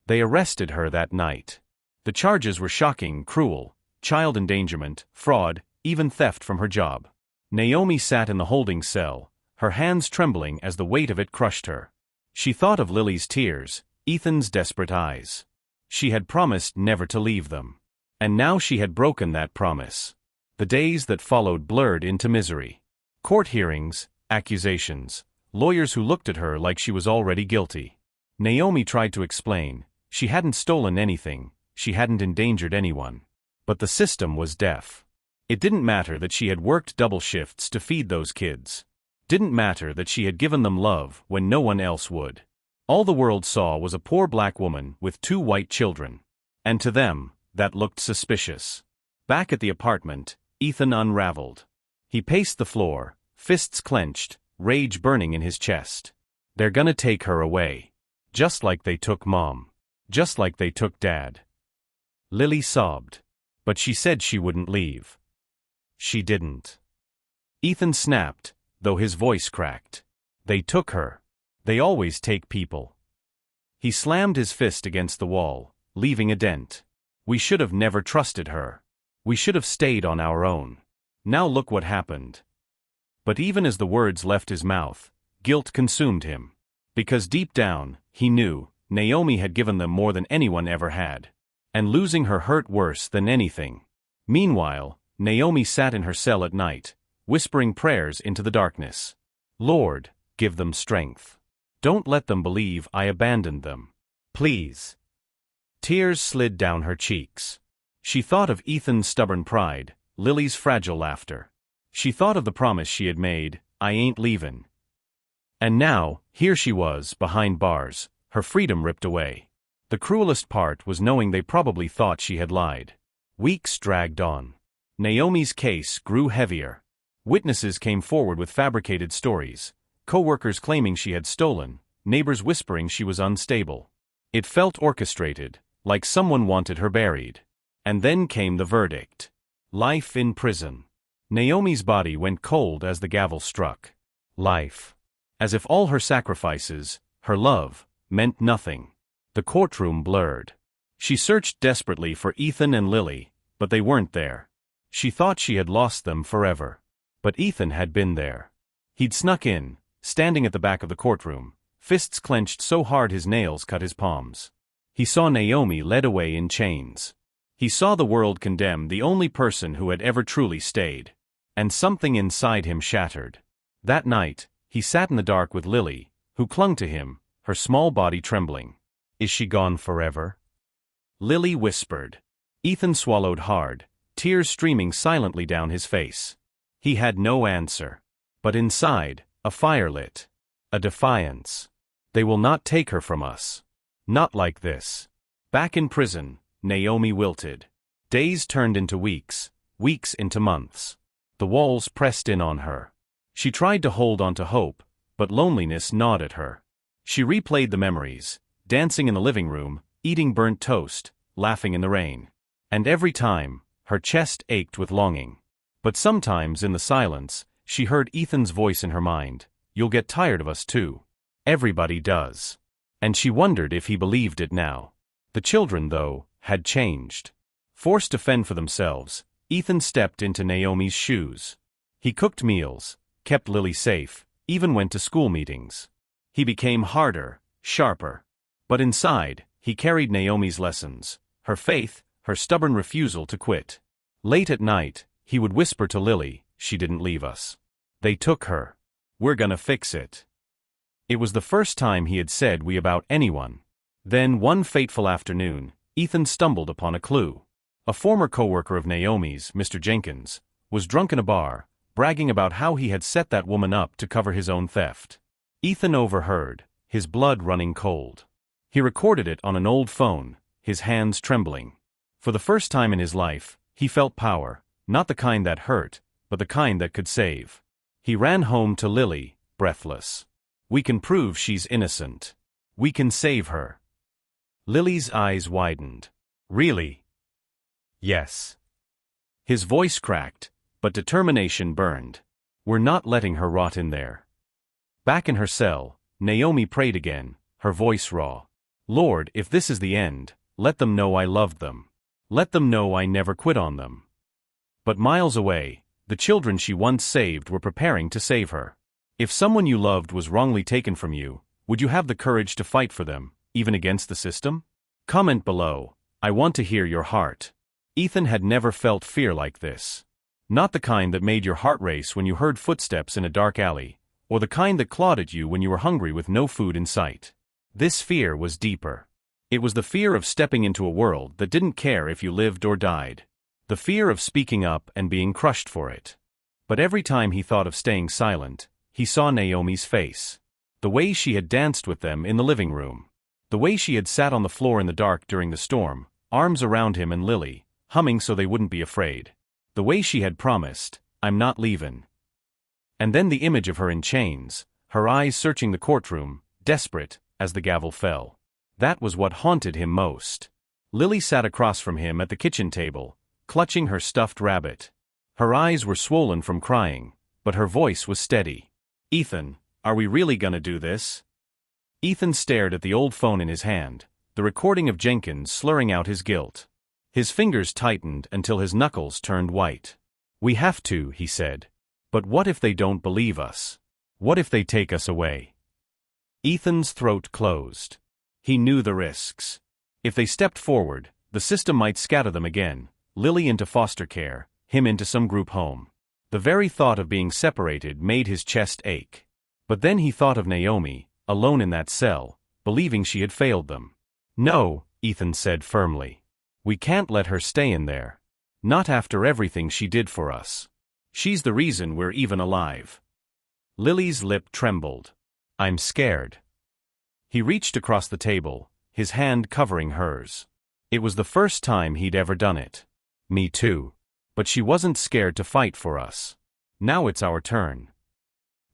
They arrested her that night. The charges were shocking, cruel, child endangerment, fraud, even theft from her job. Naomi sat in the holding cell, her hands trembling as the weight of it crushed her. She thought of Lily's tears, Ethan's desperate eyes. She had promised never to leave them. And now she had broken that promise. The days that followed blurred into misery. Court hearings, accusations, lawyers who looked at her like she was already guilty. Naomi tried to explain. She hadn't stolen anything, she hadn't endangered anyone. But the system was deaf. It didn't matter that she had worked double shifts to feed those kids. Didn't matter that she had given them love when no one else would. All the world saw was a poor black woman with 2 white children. And to them, that looked suspicious. Back at the apartment, Ethan unraveled. He paced the floor, fists clenched, rage burning in his chest. They're gonna take her away. Just like they took Mom. Just like they took Dad. Lily sobbed. But she said she wouldn't leave. She didn't. Ethan snapped, though his voice cracked. They took her. They always take people. He slammed his fist against the wall, leaving a dent. We should have never trusted her. We should have stayed on our own. Now look what happened. But even as the words left his mouth, guilt consumed him. Because deep down, he knew, Naomi had given them more than anyone ever had. And losing her hurt worse than anything. Meanwhile, Naomi sat in her cell at night, whispering prayers into the darkness. "Lord, give them strength. Don't let them believe I abandoned them. Please." Tears slid down her cheeks. She thought of Ethan's stubborn pride, Lily's fragile laughter. She thought of the promise she had made, "I ain't leavin'." And now, here she was, behind bars, her freedom ripped away. The cruelest part was knowing they probably thought she had lied. Weeks dragged on. Naomi's case grew heavier. Witnesses came forward with fabricated stories, co-workers claiming she had stolen, neighbors whispering she was unstable. It felt orchestrated, like someone wanted her buried. And then came the verdict. Life in prison. Naomi's body went cold as the gavel struck. Life. As if all her sacrifices, her love, meant nothing. The courtroom blurred. She searched desperately for Ethan and Lily, but they weren't there. She thought she had lost them forever. But Ethan had been there. He'd snuck in, standing at the back of the courtroom, fists clenched so hard his nails cut his palms. He saw Naomi led away in chains. He saw the world condemn the only person who had ever truly stayed. And something inside him shattered. That night, he sat in the dark with Lily, who clung to him, her small body trembling. "Is she gone forever?" Lily whispered. Ethan swallowed hard, tears streaming silently down his face. He had no answer. But inside, a fire lit. A defiance. "They will not take her from us. Not like this." Back in prison, Naomi wilted. Days turned into weeks, weeks into months. The walls pressed in on her. She tried to hold on to hope, but loneliness gnawed at her. She replayed the memories, dancing in the living room, eating burnt toast, laughing in the rain. And every time, her chest ached with longing. But sometimes in the silence, she heard Ethan's voice in her mind. "You'll get tired of us too. Everybody does." And she wondered if he believed it now. The children, though, had changed. Forced to fend for themselves, Ethan stepped into Naomi's shoes. He cooked meals, kept Lily safe, even went to school meetings. He became harder, sharper. But inside, he carried Naomi's lessons, her faith, her stubborn refusal to quit. Late at night, he would whisper to Lily, "She didn't leave us. They took her. We're gonna fix it." It was the first time he had said "we" about anyone. Then, one fateful afternoon, Ethan stumbled upon a clue. A former coworker of Naomi's, Mr. Jenkins, was drunk in a bar, bragging about how he had set that woman up to cover his own theft. Ethan overheard, his blood running cold. He recorded it on an old phone, his hands trembling. For the first time in his life, he felt power, not the kind that hurt, but the kind that could save. He ran home to Lily, breathless. "We can prove she's innocent. We can save her." Lily's eyes widened. "Really?" "Yes." His voice cracked, but determination burned. "We're not letting her rot in there." Back in her cell, Naomi prayed again, her voice raw. "Lord, if this is the end, let them know I loved them. Let them know I never quit on them." But miles away, the children she once saved were preparing to save her. If someone you loved was wrongly taken from you, would you have the courage to fight for them, even against the system? Comment below. I want to hear your heart. Ethan had never felt fear like this. Not the kind that made your heart race when you heard footsteps in a dark alley, or the kind that clawed at you when you were hungry with no food in sight. This fear was deeper. It was the fear of stepping into a world that didn't care if you lived or died. The fear of speaking up and being crushed for it. But every time he thought of staying silent, he saw Naomi's face. The way she had danced with them in the living room. The way she had sat on the floor in the dark during the storm, arms around him and Lily, humming so they wouldn't be afraid. The way she had promised, "I'm not leavin'." And then the image of her in chains, her eyes searching the courtroom, desperate, as the gavel fell. That was what haunted him most. Lily sat across from him at the kitchen table, clutching her stuffed rabbit. Her eyes were swollen from crying, but her voice was steady. "Ethan, are we really gonna do this?" Ethan stared at the old phone in his hand, the recording of Jenkins slurring out his guilt. His fingers tightened until his knuckles turned white. "We have to," he said. "But what if they don't believe us? What if they take us away?" Ethan's throat closed. He knew the risks. If they stepped forward, the system might scatter them again, Lily into foster care, him into some group home. The very thought of being separated made his chest ache. But then he thought of Naomi, alone in that cell, believing she had failed them. "No," Ethan said firmly. "We can't let her stay in there. Not after everything she did for us. She's the reason we're even alive." Lily's lip trembled. "I'm scared." He reached across the table, his hand covering hers. It was the first time he'd ever done it. "Me too. But she wasn't scared to fight for us. Now it's our turn."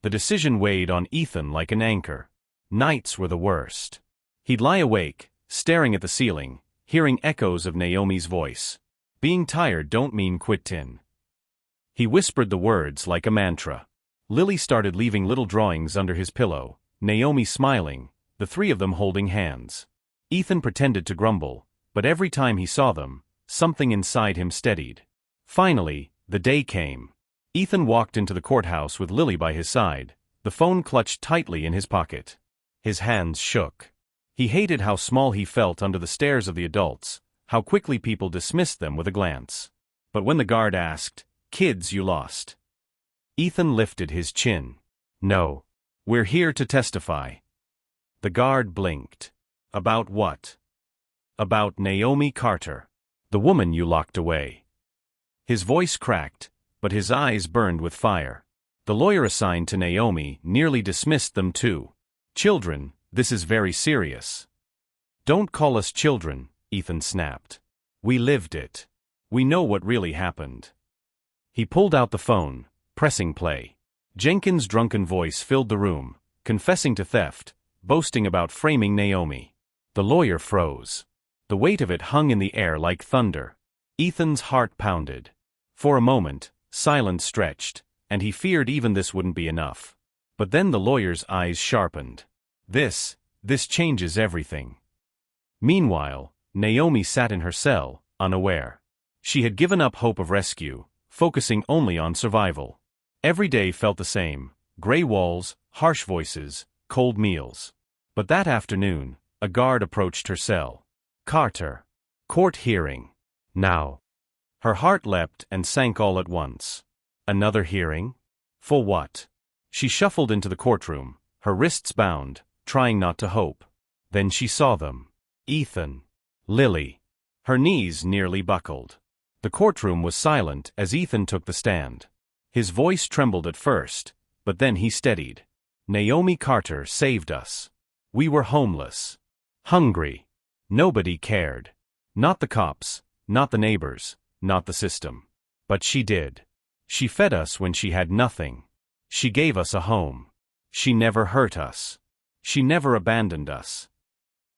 The decision weighed on Ethan like an anchor. Nights were the worst. He'd lie awake, staring at the ceiling, hearing echoes of Naomi's voice. "Being tired don't mean quittin'." He whispered the words like a mantra. Lily started leaving little drawings under his pillow, Naomi smiling, the three of them holding hands. Ethan pretended to grumble, but every time he saw them, something inside him steadied. Finally, the day came. Ethan walked into the courthouse with Lily by his side, the phone clutched tightly in his pocket. His hands shook. He hated how small he felt under the stares of the adults, how quickly people dismissed them with a glance. But when the guard asked, "Kids you lost," Ethan lifted his chin. "No. We're here to testify." The guard blinked. "About what?" "About Naomi Carter. The woman you locked away." His voice cracked, but his eyes burned with fire. The lawyer assigned to Naomi nearly dismissed them too. "Children, this is very serious." "Don't call us children," Ethan snapped. "We lived it. We know what really happened." He pulled out the phone, pressing play. Jenkins' drunken voice filled the room, confessing to theft, boasting about framing Naomi. The lawyer froze. The weight of it hung in the air like thunder. Ethan's heart pounded. For a moment, silence stretched, and he feared even this wouldn't be enough. But then the lawyer's eyes sharpened. This changes everything." Meanwhile, Naomi sat in her cell, unaware. She had given up hope of rescue, focusing only on survival. Every day felt the same: gray walls, harsh voices, cold meals. But that afternoon, A guard approached her cell. "Carter. Court hearing. Now." Her heart leapt and sank all at once. Another hearing? For what? She shuffled into the courtroom, her wrists bound, trying not to hope. Then she saw them. Ethan. Lily. Her knees nearly buckled. The courtroom was silent as Ethan took the stand. His voice trembled at first, but then he steadied. "Naomi Carter saved us. We were homeless. Hungry. Nobody cared. Not the cops, not the neighbors, not the system. But she did. She fed us when she had nothing. She gave us a home. She never hurt us. She never abandoned us."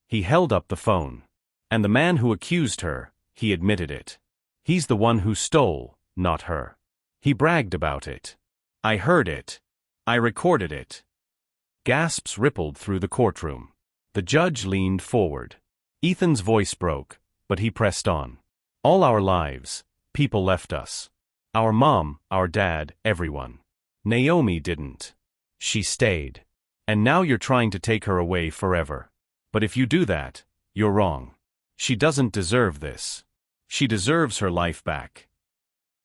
He held up the phone. "And the man who accused her, he admitted it. He's the one who stole, not her. He bragged about it. I heard it. I recorded it." Gasps rippled through the courtroom. The judge leaned forward. Ethan's voice broke, but he pressed on. "All our lives, people left us. Our mom, our dad, everyone. Naomi didn't. She stayed. And now you're trying to take her away forever. But if you do that, you're wrong. She doesn't deserve this. She deserves her life back."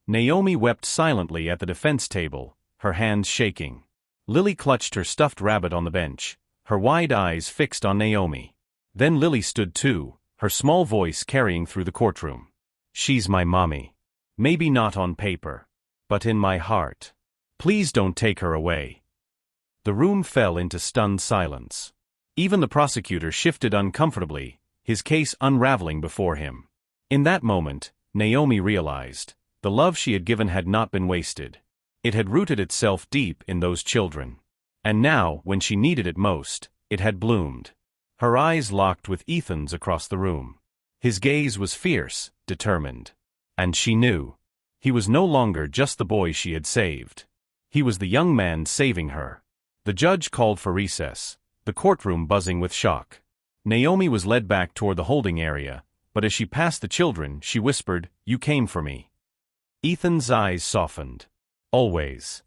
Naomi wept silently at the defense table, her hands shaking. Lily clutched her stuffed rabbit on the bench, her wide eyes fixed on Naomi. Then Lily stood too, her small voice carrying through the courtroom. "She's my mommy. Maybe not on paper, but in my heart. Please don't take her away." The room fell into stunned silence. Even the prosecutor shifted uncomfortably, his case unraveling before him. In that moment, Naomi realized, the love she had given had not been wasted. It had rooted itself deep in those children. And now, when she needed it most, it had bloomed. Her eyes locked with Ethan's across the room. His gaze was fierce, determined. And she knew. He was no longer just the boy she had saved. He was the young man saving her. The judge called for recess, the courtroom buzzing with shock. Naomi was led back toward the holding area, but as she passed the children, she whispered, "You came for me." Ethan's eyes softened. "Always."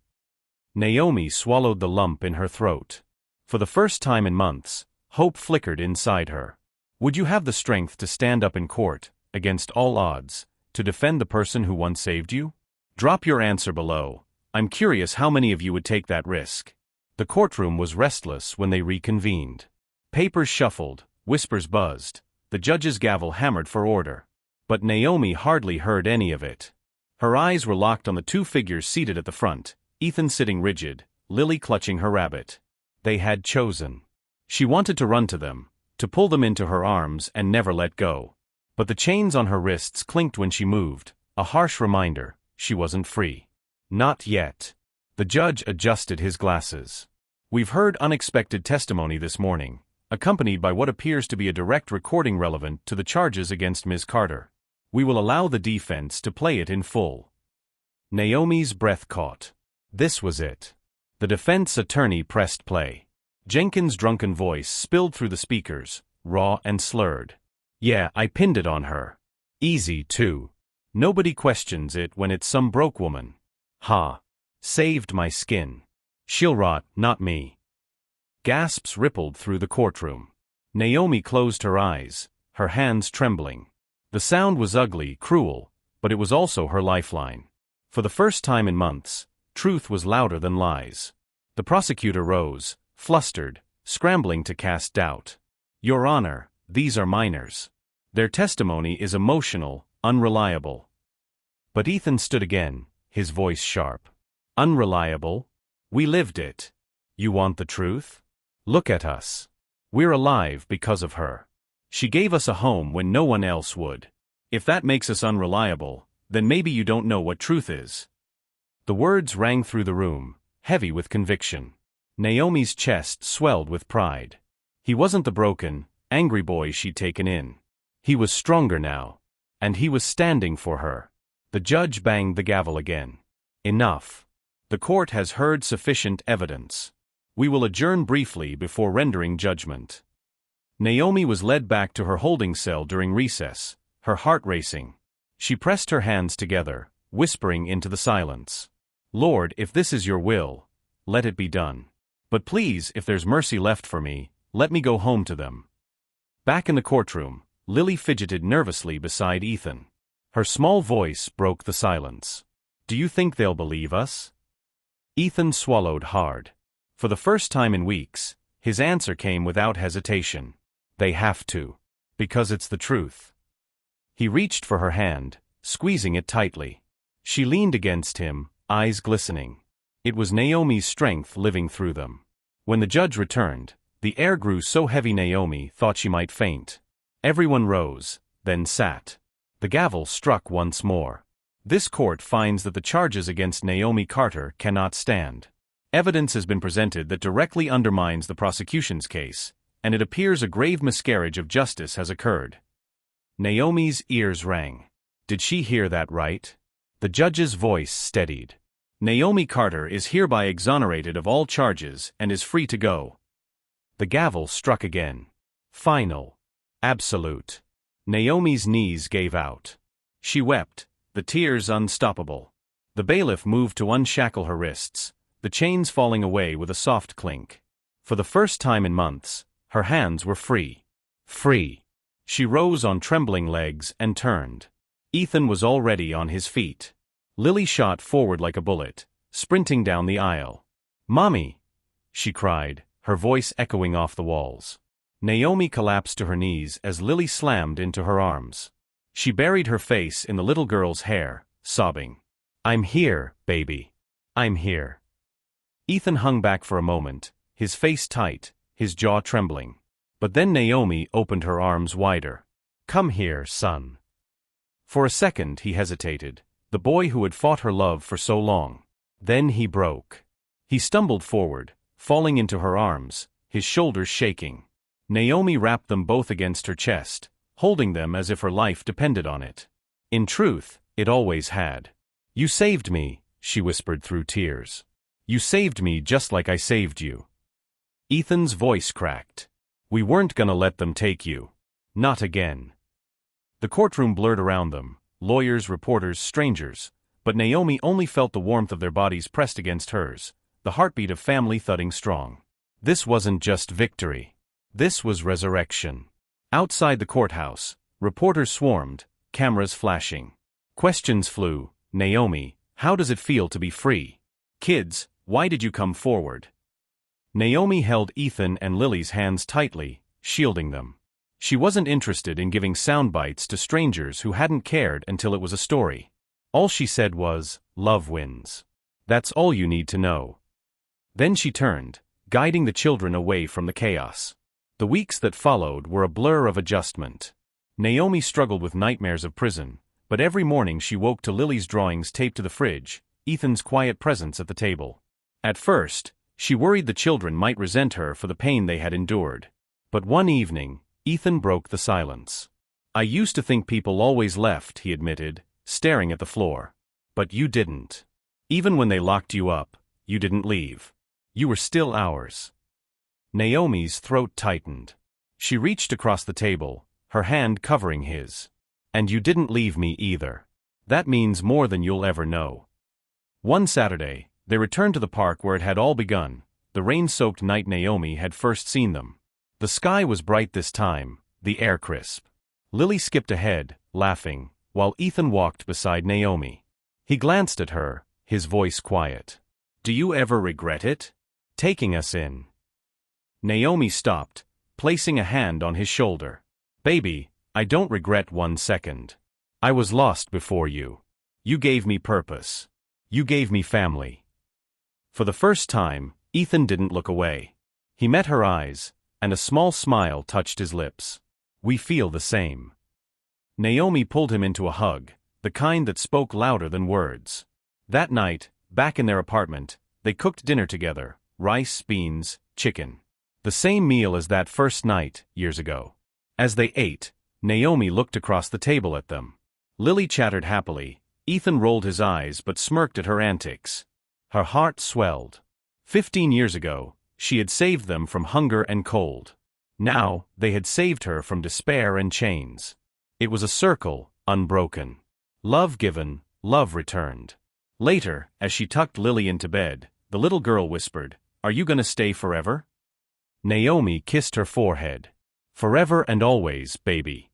Naomi swallowed the lump in her throat. For the first time in months, hope flickered inside her. Would you have the strength to stand up in court, against all odds, to defend the person who once saved you? Drop your answer below. I'm curious how many of you would take that risk. The courtroom was restless when they reconvened. Papers shuffled, whispers buzzed, the judge's gavel hammered for order. But Naomi hardly heard any of it. Her eyes were locked on the two figures seated at the front, Ethan sitting rigid, Lily clutching her rabbit. They had chosen. She wanted to run to them, to pull them into her arms and never let go. But the chains on her wrists clinked when she moved, a harsh reminder, she wasn't free. Not yet. The judge adjusted his glasses. "We've heard unexpected testimony this morning, accompanied by what appears to be a direct recording relevant to the charges against Ms. Carter. We will allow the defense to play it in full." Naomi's breath caught. This was it. The defense attorney pressed play. Jenkins' drunken voice spilled through the speakers, raw and slurred. "Yeah, I pinned it on her. Easy, too. Nobody questions it when it's some broke woman. Ha. Saved my skin. She'll rot, not me." Gasps rippled through the courtroom. Naomi closed her eyes, her hands trembling. The sound was ugly, cruel, but it was also her lifeline. For the first time in months, truth was louder than lies. The prosecutor rose, flustered, scrambling to cast doubt. "Your Honor, these are minors. Their testimony is emotional, unreliable." But Ethan stood again, his voice sharp. "Unreliable? We lived it. You want the truth? Look at us. We're alive because of her. She gave us a home when no one else would. If that makes us unreliable, then maybe you don't know what truth is." The words rang through the room, heavy with conviction. Naomi's chest swelled with pride. He wasn't the broken, angry boy she'd taken in. He was stronger now. And he was standing for her. The judge banged the gavel again. "Enough. The court has heard sufficient evidence. We will adjourn briefly before rendering judgment." Naomi was led back to her holding cell during recess, her heart racing. She pressed her hands together, whispering into the silence. "Lord, if this is your will, let it be done. But please, if there's mercy left for me, let me go home to them." Back in the courtroom, Lily fidgeted nervously beside Ethan. Her small voice broke the silence. "Do you think they'll believe us?" Ethan swallowed hard. For the first time in weeks, his answer came without hesitation. "They have to. Because it's the truth." He reached for her hand, squeezing it tightly. She leaned against him, eyes glistening. It was Naomi's strength living through them. When the judge returned, the air grew so heavy Naomi thought she might faint. Everyone rose, then sat. The gavel struck once more. This court finds that the charges against Naomi Carter cannot stand. Evidence has been presented that directly undermines the prosecution's case, and it appears a grave miscarriage of justice has occurred. Naomi's ears rang. Did she hear that right? The judge's voice steadied. Naomi Carter is hereby exonerated of all charges and is free to go. The gavel struck again. Final. Absolute. Naomi's knees gave out. She wept, the tears unstoppable. The bailiff moved to unshackle her wrists, the chains falling away with a soft clink. For the first time in months, her hands were free. Free. She rose on trembling legs and turned. Ethan was already on his feet. Lily shot forward like a bullet, sprinting down the aisle. "Mommy!" she cried, her voice echoing off the walls. Naomi collapsed to her knees as Lily slammed into her arms. She buried her face in the little girl's hair, sobbing. "I'm here, baby. I'm here." Ethan hung back for a moment, his face tight, his jaw trembling. But then Naomi opened her arms wider. "Come here, son." For a second he hesitated, the boy who had fought her love for so long. Then he broke. He stumbled forward, falling into her arms, his shoulders shaking. Naomi wrapped them both against her chest, holding them as if her life depended on it. In truth, it always had. "You saved me," she whispered through tears. "You saved me just like I saved you." Ethan's voice cracked. "We weren't gonna let them take you. Not again." The courtroom blurred around them, lawyers, reporters, strangers, but Naomi only felt the warmth of their bodies pressed against hers, the heartbeat of family thudding strong. This wasn't just victory. This was resurrection. Outside the courthouse, reporters swarmed, cameras flashing. Questions flew. "Naomi, how does it feel to be free? Kids, why did you come forward?" Naomi held Ethan and Lily's hands tightly, shielding them. She wasn't interested in giving sound bites to strangers who hadn't cared until it was a story. All she said was, "Love wins. That's all you need to know." Then she turned, guiding the children away from the chaos. The weeks that followed were a blur of adjustment. Naomi struggled with nightmares of prison, but every morning she woke to Lily's drawings taped to the fridge, Ethan's quiet presence at the table. At first, she worried the children might resent her for the pain they had endured. But one evening, Ethan broke the silence. "I used to think people always left," he admitted, staring at the floor. "But you didn't. Even when they locked you up, you didn't leave. You were still ours." Naomi's throat tightened. She reached across the table, her hand covering his. "And you didn't leave me either. That means more than you'll ever know." One Saturday, they returned to the park where it had all begun, the rain-soaked night Naomi had first seen them. The sky was bright this time, the air crisp. Lily skipped ahead, laughing, while Ethan walked beside Naomi. He glanced at her, his voice quiet. "Do you ever regret it? Taking us in?" Naomi stopped, placing a hand on his shoulder. "Baby, I don't regret 1 second. I was lost before you. You gave me purpose. You gave me family." For the first time, Ethan didn't look away. He met her eyes, and a small smile touched his lips. "We feel the same." Naomi pulled him into a hug, the kind that spoke louder than words. That night, back in their apartment, they cooked dinner together, rice, beans, chicken. The same meal as that first night, years ago. As they ate, Naomi looked across the table at them. Lily chattered happily, Ethan rolled his eyes but smirked at her antics. Her heart swelled. 15 years ago, she had saved them from hunger and cold. Now, they had saved her from despair and chains. It was a circle, unbroken. Love given, love returned. Later, as she tucked Lily into bed, the little girl whispered, "Are you gonna stay forever?" Naomi kissed her forehead. Forever and always, baby.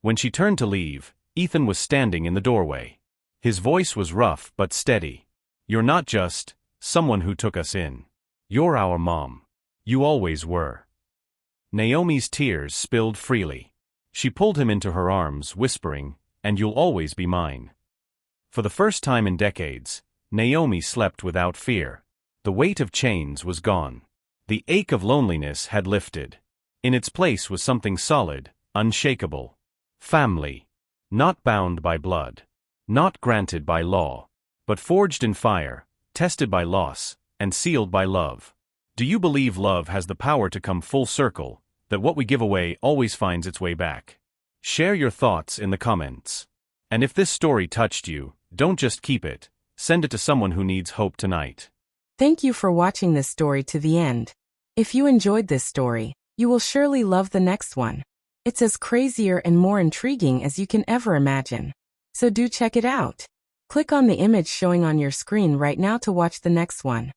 When she turned to leave, Ethan was standing in the doorway. His voice was rough but steady. You're not just someone who took us in. You're our mom. You always were. Naomi's tears spilled freely. She pulled him into her arms, whispering, "And you'll always be mine." For the first time in decades, Naomi slept without fear. The weight of chains was gone. The ache of loneliness had lifted. In its place was something solid, unshakable. Family. Not bound by blood. Not granted by law. But forged in fire, tested by loss, and sealed by love. Do you believe love has the power to come full circle, that what we give away always finds its way back? Share your thoughts in the comments. And if this story touched you, don't just keep it, send it to someone who needs hope tonight.
Thank you for watching this story to the end. If you enjoyed this story, you will surely love the next one. It's as crazier and more intriguing as you can ever imagine. So do check it out. Click on the image showing on your screen right now to watch the next one.